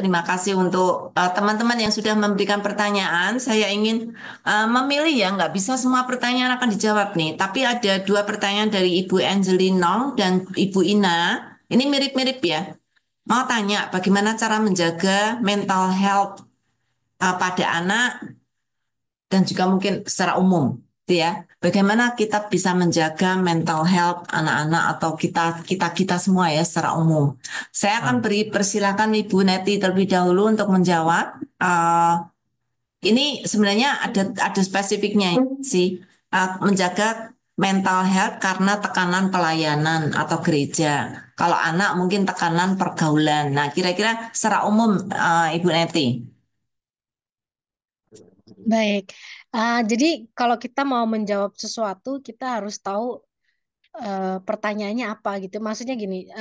terima kasih untuk teman-teman yang sudah memberikan pertanyaan. Saya ingin memilih ya, nggak bisa semua pertanyaan akan dijawab nih. Tapi ada dua pertanyaan dari Ibu Angelinong dan Ibu Ina. Ini mirip-mirip ya. Mau tanya, bagaimana cara menjaga mental health pada anak dan juga mungkin secara umum, gitu ya. Bagaimana kita bisa menjaga mental health anak-anak atau kita semua ya secara umum. Saya akan beri persilakan Ibu Neti terlebih dahulu untuk menjawab. Ini sebenarnya ada spesifiknya sih. Menjaga mental health karena tekanan pelayanan atau gereja. Kalau anak mungkin tekanan pergaulan. Nah, kira-kira secara umum Ibu Neti. Baik, jadi kalau kita mau menjawab sesuatu, kita harus tahu pertanyaannya apa gitu. Maksudnya gini,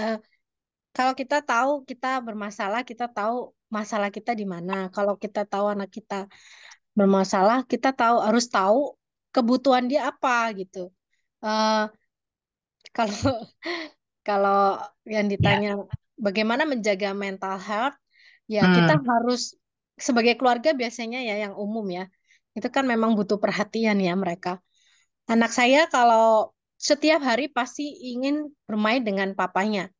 kalau kita tahu kita bermasalah, kita tahu masalah kita di mana. Kalau kita tahu anak kita bermasalah, kita harus tahu kebutuhan dia apa gitu. Eh, kalau kalau yang Ya. ditanya bagaimana menjaga mental health, ya kita Hmm, harus sebagai keluarga biasanya ya yang umum ya, itu kan memang butuh perhatian ya mereka. Anak saya kalau setiap hari pasti ingin bermain dengan papanya.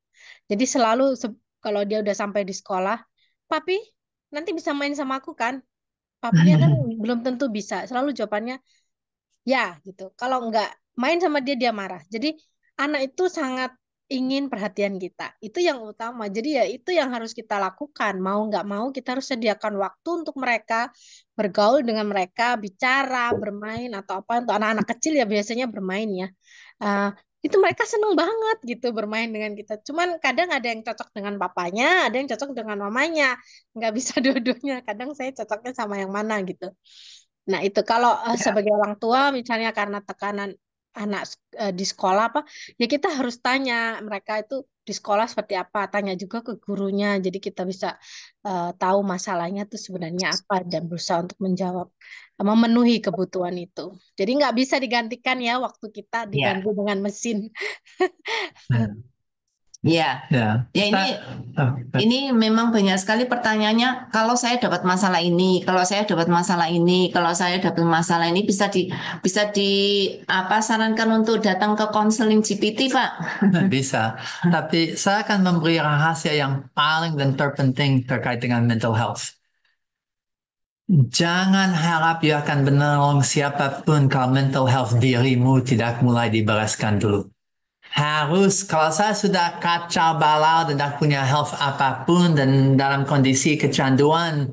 Jadi selalu kalau dia udah sampai di sekolah, papi nanti bisa main sama aku kan? Papinya kan belum tentu bisa. Selalu jawabannya ya gitu. Kalau nggak main sama dia dia marah. Jadi anak itu sangat ingin perhatian kita. Itu yang utama. Jadi ya itu yang harus kita lakukan. Mau nggak mau kita harus sediakan waktu untuk mereka bergaul dengan mereka, bicara, bermain atau apa. Untuk anak-anak kecil ya biasanya bermain ya. Eh, itu mereka seneng banget gitu bermain dengan kita. Cuman kadang ada yang cocok dengan papanya, ada yang cocok dengan mamanya. Nggak bisa dua-duanya. Kadang saya cocoknya sama yang mana gitu. Nah, itu kalau ya. sebagai orang tua misalnya karena tekanan anak di sekolah apa, ya kita harus tanya mereka itu di sekolah seperti apa, tanya juga ke gurunya. Jadi kita bisa tahu masalahnya itu sebenarnya apa dan berusaha untuk menjawab, memenuhi kebutuhan itu. Jadi nggak bisa digantikan ya waktu kita diganti Ya. dengan mesin. Hmm. Ya, Ya. ya Oh, ini memang banyak sekali pertanyaannya. Kalau saya dapat masalah ini, kalau saya dapat masalah ini, kalau saya dapat masalah ini bisa di apa sarankan untuk datang ke konseling GPT, Pak? bisa. Tapi saya akan memberi rahasia yang paling dan terpenting terkait dengan mental health. Jangan harap you akan menolong siapapun kalau mental health dirimu tidak mulai dibereskan dulu. Harus, kalau saya sudah kacau balau dan tidak punya health apapun dan dalam kondisi kecanduan,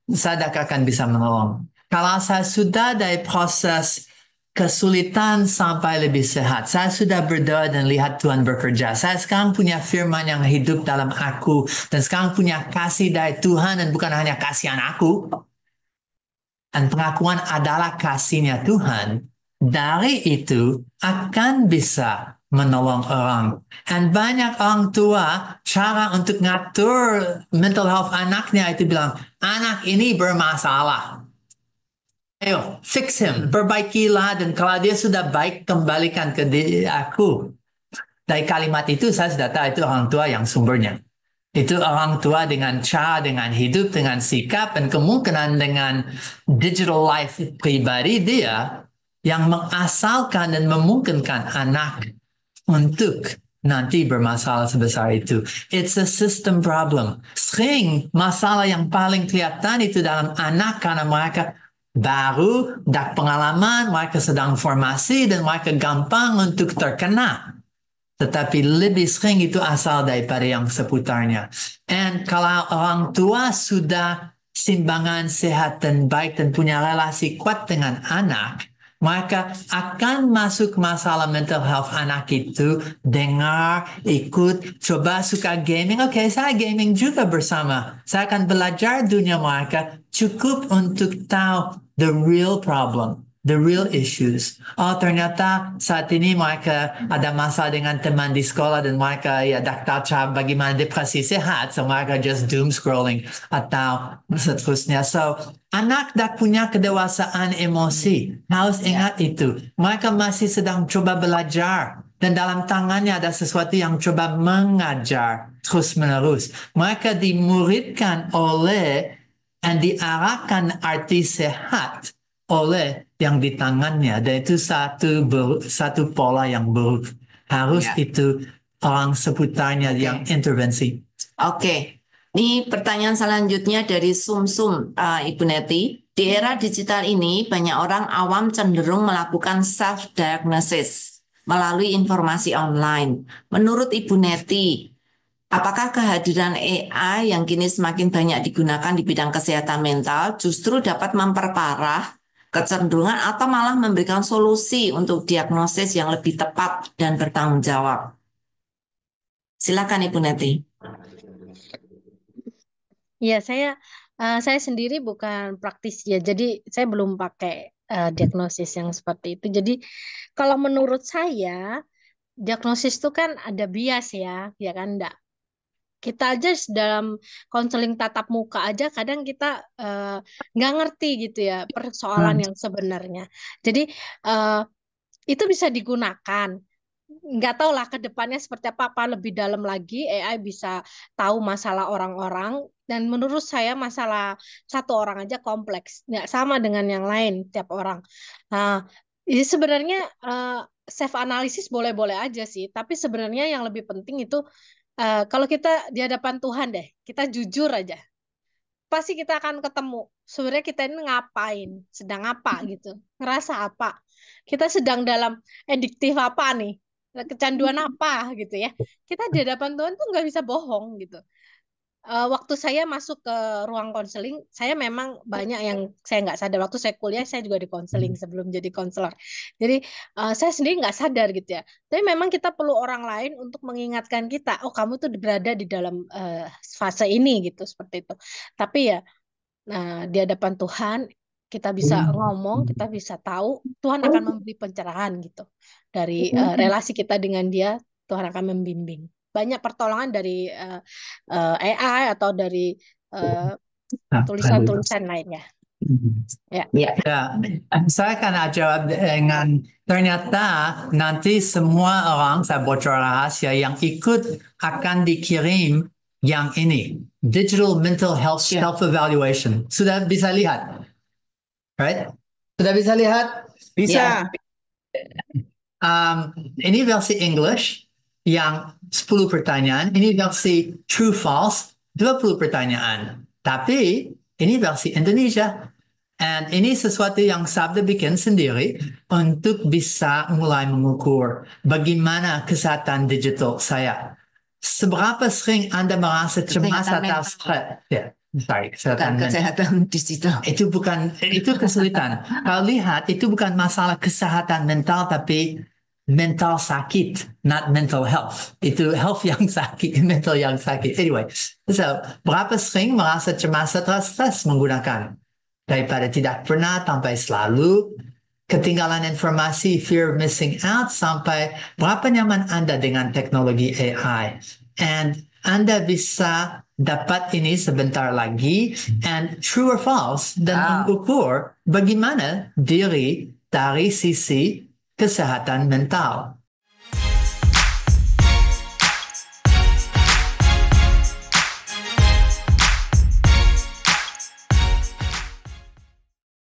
saya tidak akan bisa menolong. Kalau saya sudah dari proses kesulitan sampai lebih sehat, saya sudah berdoa dan lihat Tuhan bekerja. Saya sekarang punya firman yang hidup dalam aku dan sekarang punya kasih dari Tuhan dan bukan hanya kasihan aku. Dan pengakuan adalah kasihnya Tuhan. Dari itu akan bisa menolong orang. Dan banyak orang tua cara untuk ngatur mental health anaknya itu bilang, anak ini bermasalah. Ayo, fix him, perbaikilah. Dan kalau dia sudah baik, kembalikan ke diri aku. Dari kalimat itu saya sudah tahu itu orang tua yang sumbernya. Itu orang tua dengan cara, dengan hidup, dengan sikap, dan kemungkinan dengan digital life pribadi dia yang mengasalkan dan memungkinkan anak untuk nanti bermasalah sebesar itu. It's a system problem. Sering masalah yang paling kelihatan itu dalam anak karena mereka baru, dak pengalaman, mereka sedang formasi, dan mereka gampang untuk terkena. Tetapi lebih sering itu asal daripada yang seputarnya. Dan kalau orang tua sudah simbangan sehat dan baik dan punya relasi kuat dengan anak, maka akan masuk masalah mental health anak itu, dengar, ikut, coba suka gaming. Oke, saya gaming juga bersama. Saya akan belajar dunia mereka cukup untuk tahu the real problem, the real issues. Oh, ternyata saat ini mereka ada masalah dengan teman di sekolah dan mereka ya tak tahu cara bagaimana depresi sehat, so mereka just doom scrolling atau seterusnya. So, anak tak punya kedewasaan emosi. Harus ingat itu. Mereka masih sedang coba belajar. dan dalam tangannya ada sesuatu yang coba mengajar terus-menerus. Mereka dimuridkan oleh dan diarahkan arti sehat oleh yang di tangannya, dan itu satu pola yang buruk. Harus Ya. itu orang seputarnya Oke. yang intervensi. Oke, ini pertanyaan selanjutnya dari Sumsum, Ibu Neti. Di era digital ini, banyak orang awam cenderung melakukan self-diagnosis melalui informasi online. Menurut Ibu Neti, apakah kehadiran AI yang kini semakin banyak digunakan di bidang kesehatan mental justru dapat memperparah kecenderungan atau malah memberikan solusi untuk diagnosis yang lebih tepat dan bertanggung jawab? Silakan Ibu Neti. Ya, saya sendiri bukan praktisi ya, jadi saya belum pakai diagnosis yang seperti itu. Jadi kalau menurut saya diagnosis itu kan ada bias ya kan enggak. Kita aja dalam konseling tatap muka aja kadang kita nggak ngerti gitu ya persoalan yang sebenarnya. Jadi eh, itu bisa digunakan. Nggak tahu lah ke depannya seperti apa lebih dalam lagi AI bisa tahu masalah orang-orang, dan menurut saya masalah satu orang aja kompleks, nggak sama dengan yang lain tiap orang. Nah, ini sebenarnya self analisis boleh-boleh aja sih, tapi sebenarnya yang lebih penting itu kalau kita di hadapan Tuhan deh, kita jujur aja. Pasti kita akan ketemu. Sebenarnya kita ini ngapain, sedang apa gitu, ngerasa apa. Kita sedang dalam ediktif apa nih, kecanduan apa gitu ya. Kita di hadapan Tuhan tuh nggak bisa bohong gitu. Waktu saya masuk ke ruang konseling, saya memang banyak yang saya nggak sadar. Waktu saya kuliah, saya juga di konseling sebelum jadi konselor. Jadi saya sendiri nggak sadar gitu ya. Tapi memang kita perlu orang lain untuk mengingatkan kita, oh kamu tuh berada di dalam fase ini gitu, seperti itu. Tapi ya, nah di hadapan Tuhan kita bisa ngomong, kita bisa tahu, Tuhan akan memberi pencerahan gitu. Dari relasi kita dengan Dia, Tuhan akan membimbing. Banyak pertolongan dari AI atau dari tulisan-tulisan lainnya. Ya. Ya. Ya, saya akan jawab dengan ternyata nanti semua orang, saya bocor rahasia, yang ikut akan dikirim yang ini, Digital Mental Health Ya. Self-Evaluation. Sudah bisa lihat? Right? Sudah bisa lihat? Bisa. Ini versi English yang 10 pertanyaan, ini versi True False 20 pertanyaan. Tapi ini versi Indonesia. And ini sesuatu yang Sabda bikin sendiri untuk bisa mulai mengukur bagaimana kesehatan digital saya. Seberapa sering Anda merasa cemas atau stres? Ya, sorry, Kesehatan digital. Itu kesulitan. Kalau lihat, itu bukan masalah kesehatan mental, tapi mental sakit, not mental health. Itu health yang sakit, mental yang sakit. Anyway, so berapa sering merasa cemas atau stres menggunakan? Daripada tidak pernah sampai selalu, ketinggalan informasi, fear of missing out, sampai berapa nyaman Anda dengan teknologi AI. And Anda bisa dapat ini sebentar lagi, and true or false, dan mengukur bagaimana diri dari sisi kesehatan mental.